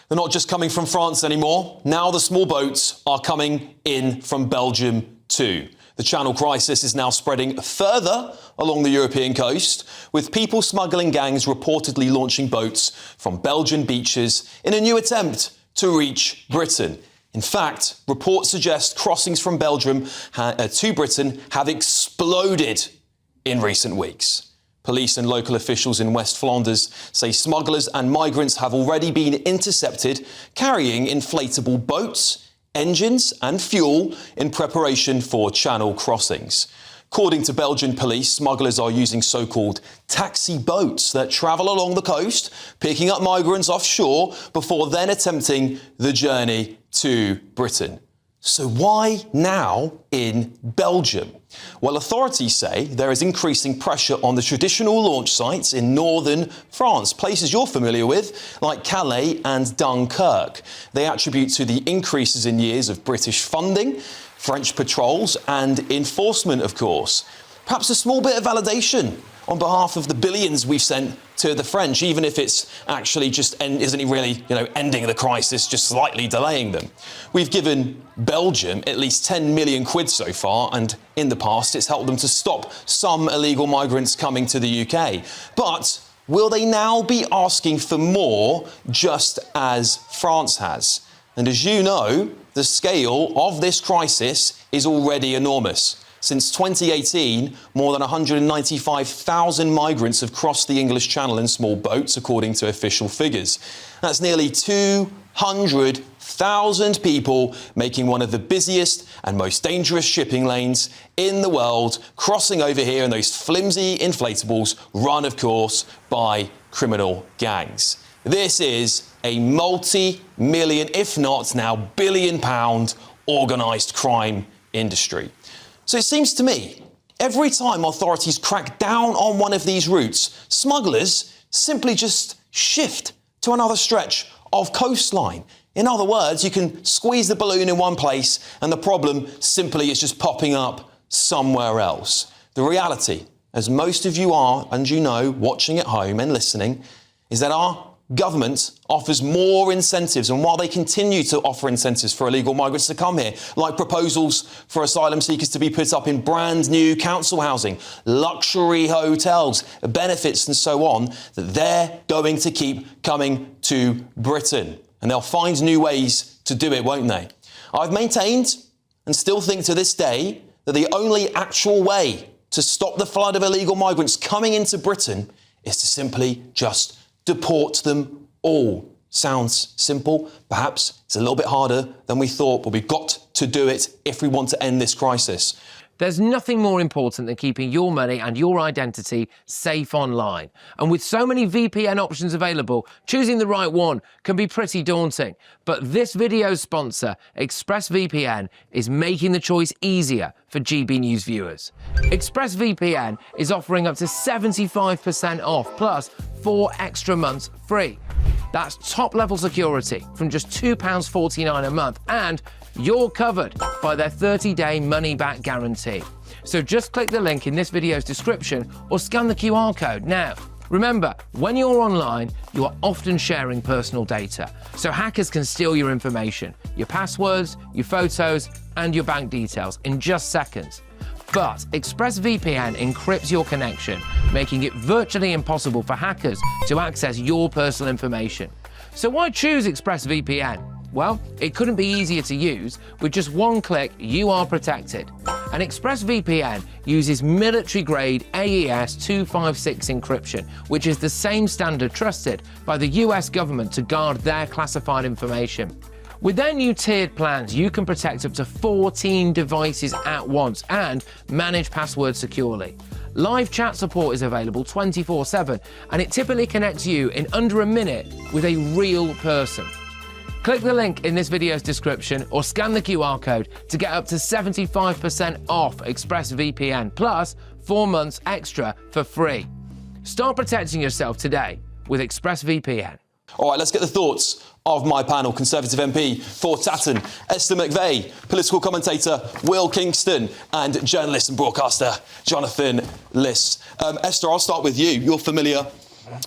They're not just coming from France anymore. Now the small boats are coming in from Belgium too. The Channel crisis is now spreading further along the European coast, with people smuggling gangs reportedly launching boats from Belgian beaches in a new attempt to reach Britain. In fact, reports suggest crossings from Belgium to Britain have exploded in recent weeks. Police and local officials in West Flanders say smugglers and migrants have already been intercepted carrying inflatable boats, engines and fuel in preparation for Channel crossings. According to Belgian police, smugglers are using so-called taxi boats that travel along the coast, picking up migrants offshore before then attempting the journey to Britain. So why now in Belgium? Well, authorities say there is increasing pressure on the traditional launch sites in northern France, places you're familiar with, like Calais and Dunkirk. They attribute to the increases in years of British funding, French patrols and enforcement, of course. Perhaps a small bit of validation on behalf of the billions we've sent to the French, even if it's actually just isn't really, ending the crisis, just slightly delaying them. We've given Belgium at least 10 million quid so far, and in the past it's helped them to stop some illegal migrants coming to the UK. But will they now be asking for more, just as France has? And as you know, the scale of this crisis is already enormous. Since 2018, more than 195,000 migrants have crossed the English Channel in small boats, according to official figures. That's nearly 200,000 people, making one of the busiest and most dangerous shipping lanes in the world, crossing over here in those flimsy inflatables run, of course, by criminal gangs. This is a multi-million, if not now billion-pound, organised crime industry. So it seems to me, every time authorities crack down on one of these routes, smugglers simply just shift to another stretch of coastline. In other words, you can squeeze the balloon in one place and the problem simply is just popping up somewhere else. The reality, as most of you are, and you know, watching at home and listening, is that our government offers more incentives, and while they continue to offer incentives for illegal migrants to come here, like proposals for asylum seekers to be put up in brand new council housing, luxury hotels, benefits and so on, that they're going to keep coming to Britain. And they'll find new ways to do it, won't they? I've maintained, and still think to this day, that the only actual way to stop the flood of illegal migrants coming into Britain is to simply just deport them all. Sounds simple. Perhaps it's a little bit harder than we thought, but we've got to do it if we want to end this crisis. There's nothing more important than keeping your money and your identity safe online. And with so many VPN options available, choosing the right one can be pretty daunting. But this video's sponsor, ExpressVPN, is making the choice easier for GB News viewers. ExpressVPN is offering up to 75% off, plus 4 extra months free. That's top-level security from just £2.49 a month, and you're covered by their 30-day money-back guarantee. So just click the link in this video's description or scan the QR code now. Remember, when you're online, you are often sharing personal data, so hackers can steal your information, your passwords, your photos, and your bank details in just seconds. But ExpressVPN encrypts your connection, making it virtually impossible for hackers to access your personal information. So why choose ExpressVPN? Well, it couldn't be easier to use. With just one click, you are protected. And ExpressVPN uses military-grade AES 256 encryption, which is the same standard trusted by the US government to guard their classified information. With their new tiered plans, you can protect up to 14 devices at once and manage passwords securely. Live chat support is available 24/7, and it typically connects you in under a minute with a real person. Click the link in this video's description or scan the QR code to get up to 75% off ExpressVPN, plus 4 months extra for free. Start protecting yourself today with ExpressVPN. All right, let's get the thoughts of my panel. Conservative MP for Tatton, Esther McVeigh, political commentator Will Kingston, and journalist and broadcaster Jonathan Liss. Esther, I'll start with you. You're familiar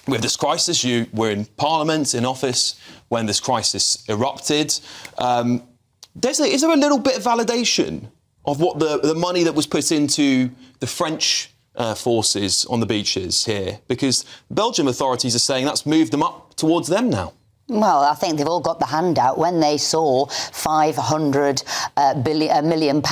with this crisis. You were in Parliament, in office, when this crisis erupted. Is there a little bit of validation of what the money that was put into the French forces on the beaches here? Because Belgium authorities are saying that's moved them up towards them now. Well, I think they've all got the handout. When they saw £500 million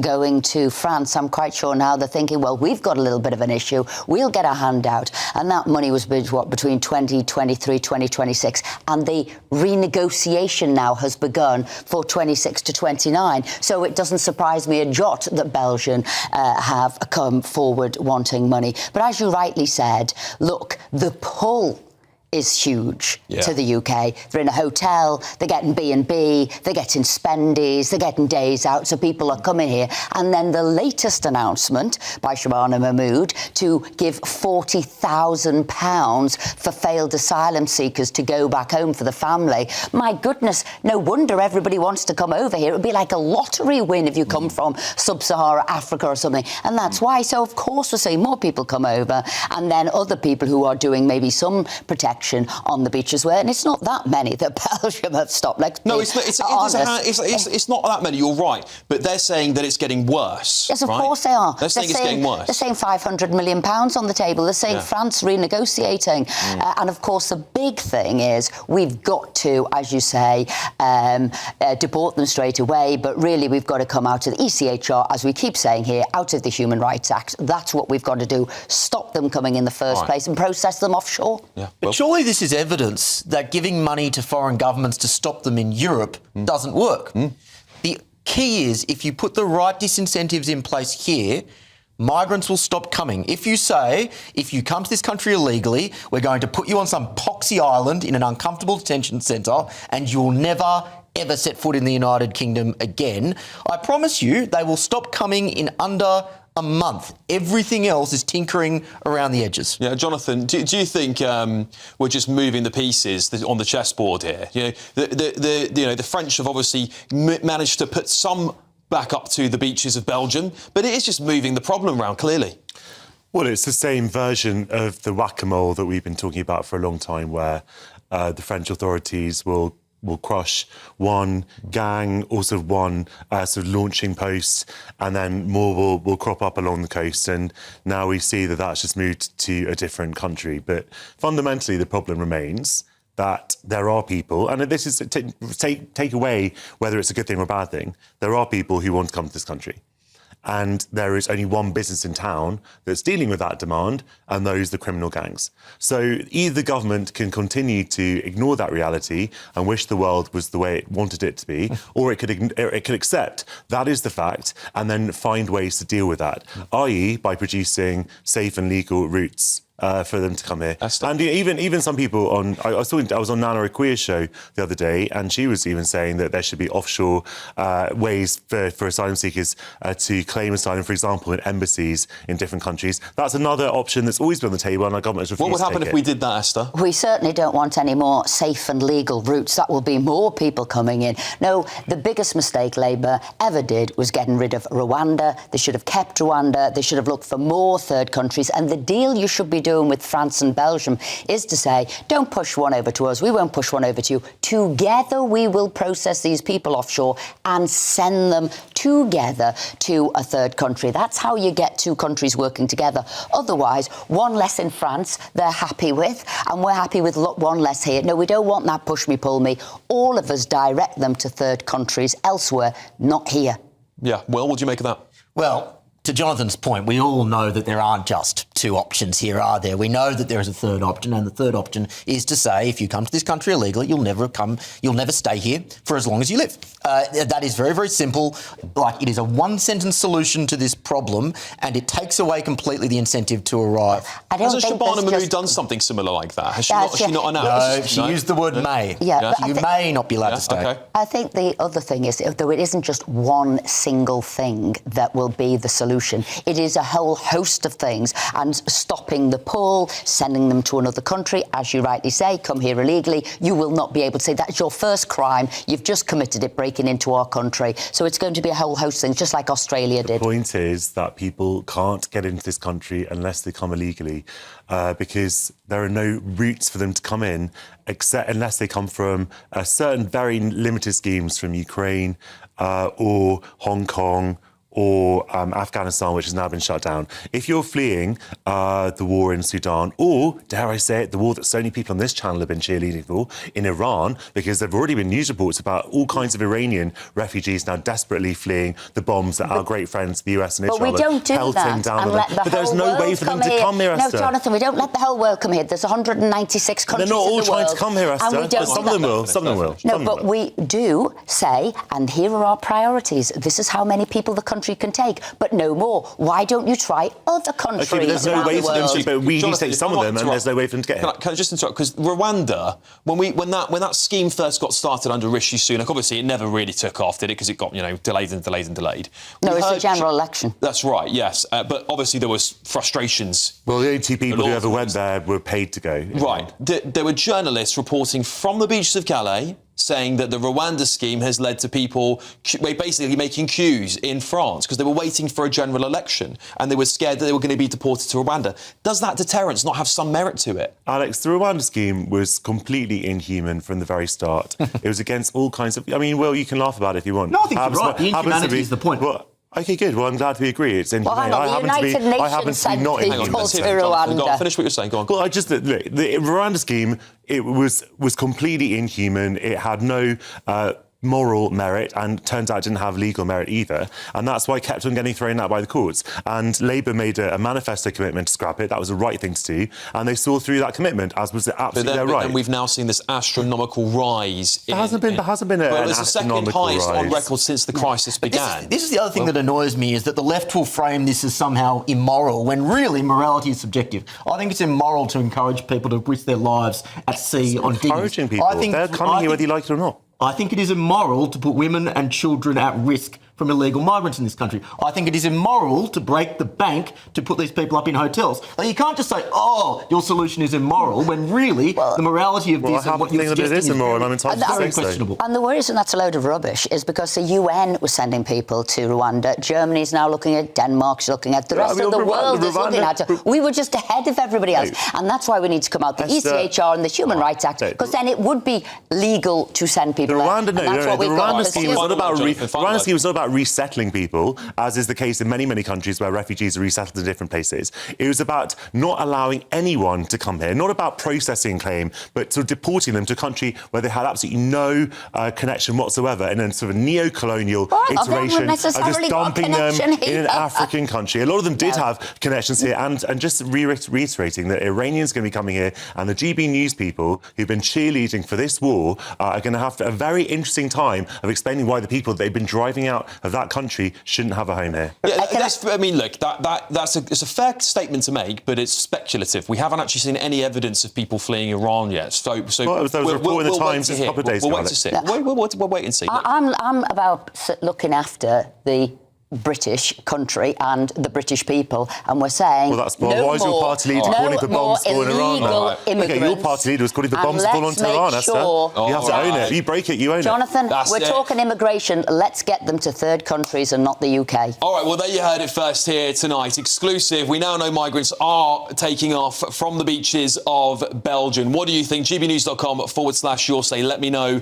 going to France, I'm quite sure now they're thinking, well, we've got a little bit of an issue. We'll get a handout. And that money was between 2023, 2026. And the renegotiation now has begun for 26 to 29. So it doesn't surprise me a jot that Belgium have come forward wanting money. But as you rightly said, look, the pull is huge to the UK. They're in a hotel, they're getting B&B, they're getting spendies, they're getting days out, so people are coming here. And then the latest announcement by Shabana Mahmood to give £40,000 for failed asylum seekers to go back home for the family. My goodness, no wonder everybody wants to come over here. It would be like a lottery win if you come from sub-Sahara Africa or something. And that's why. So, of course, we're seeing more people come over, and then other people who are doing maybe some protection on the beaches where, and it's not that many that Belgium have stopped. It's not that many, you're right, but they're saying that it's getting worse. Yes, of course they are. They're saying it's getting worse. They're saying £500 million on the table. They're saying France renegotiating. And of course, the big thing is we've got to, as you say, deport them straight away, but really we've got to come out of the ECHR, as we keep saying here, out of the Human Rights Act. That's what we've got to do. Stop them coming in the first place and process them offshore. But surely this is evidence that giving money to foreign governments to stop them in Europe doesn't work. The key is, if you put the right disincentives in place here, migrants will stop coming. If you say, if you come to this country illegally, we're going to put you on some poxy island in an uncomfortable detention centre and you'll never ever set foot in the United Kingdom again, I promise you they will stop coming in under a month. Everything else is tinkering around the edges. Yeah, Jonathan, do you think we're just moving the pieces on the chessboard here? The French have obviously managed to put some back up to the beaches of Belgium, but it is just moving the problem around, clearly. Well, it's the same version of the whack-a-mole that we've been talking about for a long time, where the French authorities will crush one gang, also one sort of launching post, and then more will crop up along the coast. And now we see that that's just moved to a different country. But fundamentally, the problem remains that there are people, and this is take away whether it's a good thing or a bad thing, there are people who want to come to this country. And there is only one business in town that's dealing with that demand, and those are the criminal gangs. So either the government can continue to ignore that reality and wish the world was the way it wanted it to be, or it could accept that is the fact and then find ways to deal with that, i.e. by producing safe and legal routes for them to come here. And even some people I was on Nana Akuya's show the other day, and she was even saying that there should be offshore ways for asylum seekers to claim asylum, for example, in embassies in different countries. That's another option that's always been on the table, and our government has refused to take it. What would happen if we did that, Esther? We certainly don't want any more safe and legal routes. That will be more people coming in. No, the biggest mistake Labour ever did was getting rid of Rwanda. They should have kept Rwanda. They should have looked for more third countries. And the deal you should be doing with France and Belgium is to say, don't push one over to us, we won't push one over to you. Together we will process these people offshore and send them together to a third country. That's how you get two countries working together. Otherwise, one less in France they're happy with, and we're happy with one less here. No, we don't want that push me, pull me. All of us direct them to third countries elsewhere, not here. Yeah, well, what do you make of that? Well, to Jonathan's point, we all know that there aren't just two options here, are there? We know that there is a third option, and the third option is to say, if you come to this country illegally, you'll never stay here for as long as you live. That is very, very simple. Like, it is a one-sentence solution to this problem, and it takes away completely the incentive to arrive. Hasn't Shabana Mahmood done something similar like that? Has she not announced? No, she used the word may. Yeah, you may not be allowed to stay. Okay. I think the other thing is, though it isn't just one single thing that will be the solution solution. It is a whole host of things, and stopping the pull, sending them to another country, as you rightly say, come here illegally. You will not be able to say that's your first crime. You've just committed it, breaking into our country. So it's going to be a whole host of things, just like Australia did. The point is that people can't get into this country unless they come illegally, because there are no routes for them to come in, except unless they come from certain very limited schemes from Ukraine or Hong Kong or Afghanistan, which has now been shut down. If you're fleeing the war in Sudan, or, dare I say it, the war that so many people on this channel have been cheerleading for in Iran, because there have already been news reports about all kinds of Iranian refugees now desperately fleeing the bombs that our great friends, the US and Israel, but we don't do pelting that down and on let them. the But there's whole no world way for them to here. come here, Esther. No, Jonathan, we don't let the whole world come here. There's 196 countries They're not all in the trying world, to come here, and Esther. we don't But some do of them that. will. Some of them will. No, Some of them but will. we do say, and here are our priorities. This is how many people the country can take, but no more. Why don't you try other countries Okay, but there's no around way the for them world? to. But we need to Jonathan, take some if of I them, might and there's no way for them to get here. Can I just interrupt? Because Rwanda, when that scheme first got started under Rishi Sunak, obviously it never really took off, did it? Because it got delayed and delayed and delayed. No, We it's a heard- general election. That's right. Yes, but obviously there was frustrations. Well, the only two people who law ever went there were paid to go. Right. There were journalists reporting from the beaches of Calais saying that the Rwanda scheme has led to people basically making queues in France because they were waiting for a general election and they were scared that they were going to be deported to Rwanda. Does that deterrence not have some merit to it? Alex, the Rwanda scheme was completely inhuman from the very start. It was against all kinds of... I mean, well, you can laugh about it if you want. No, I think you're right. The inhumanity is the point. Well, OK, good. Well, I'm glad we agree. It's inhumane. Well, hang on, the United Nations sent not people inhuman. to Go on, Rwanda. finish what you're saying. Go on. Well, the Rwanda scheme, it was completely inhuman. It had no moral merit and turns out it didn't have legal merit either. And that's why it kept on getting thrown out by the courts. And Labour made a manifesto commitment to scrap it. That was the right thing to do. And they saw through that commitment, as was absolutely their right. And we've now seen this astronomical rise. There hasn't been an well, it's the second astronomical highest on rise. record since the crisis began. This is the other thing that annoys me, is that the left will frame this as somehow immoral, when really morality is subjective. I think it's immoral to encourage people to risk their lives at sea on diggers. Encouraging people. They're coming here whether you like it or not. I think it is immoral to put women and children at risk from illegal migrants in this country. I think it is immoral to break the bank to put these people up in hotels. Like, you can't just say, oh, your solution is immoral, when really the morality of this and what you're suggesting is immoral, and I'm entitled to very say so. questionable. And the reason that's a load of rubbish is because the UN was sending people to Rwanda. Germany's now looking at, Denmark's looking at, the rest of the world is looking at it. We were just ahead of everybody else. And that's why we need to come out the ECHR and the Human Rights Act, because then it would be legal to send people The out. Rwanda, And that's what the we've got Rwanda to scheme see. was not about Jonathan, the Rwanda scheme was not about resettling people, as is the case in many, many countries where refugees are resettled in different places. It was about not allowing anyone to come here, not about processing claim, but sort of deporting them to a country where they had absolutely no connection whatsoever, and then sort of a neo-colonial iteration of just dumping them in an African country. A lot of them did have connections here, and just reiterating that Iranians are going to be coming here, and the GBNews people who've been cheerleading for this war are going to have a very interesting time of explaining why the people that they've been driving out of that country shouldn't have a home here. Yeah, I mean, look, it's a fair statement to make, but it's speculative. We haven't actually seen any evidence of people fleeing Iran yet. So well, there was a report in the Times just a couple of days ago. We'll wait to see. We'll wait and see. I'm about looking after the British country and the British people, and we're saying why is your party leader calling for bombs to fall in Iran? Okay, your party leader was calling for bombs to fall on Tehran, Esther. You have to own it. You break it, you own it. Jonathan, we're talking immigration. Let's get them to third countries and not the UK. All right, well, there you heard it first here tonight. Exclusive. We now know migrants are taking off from the beaches of Belgium. What do you think? gbnews.com/your say. Let me know.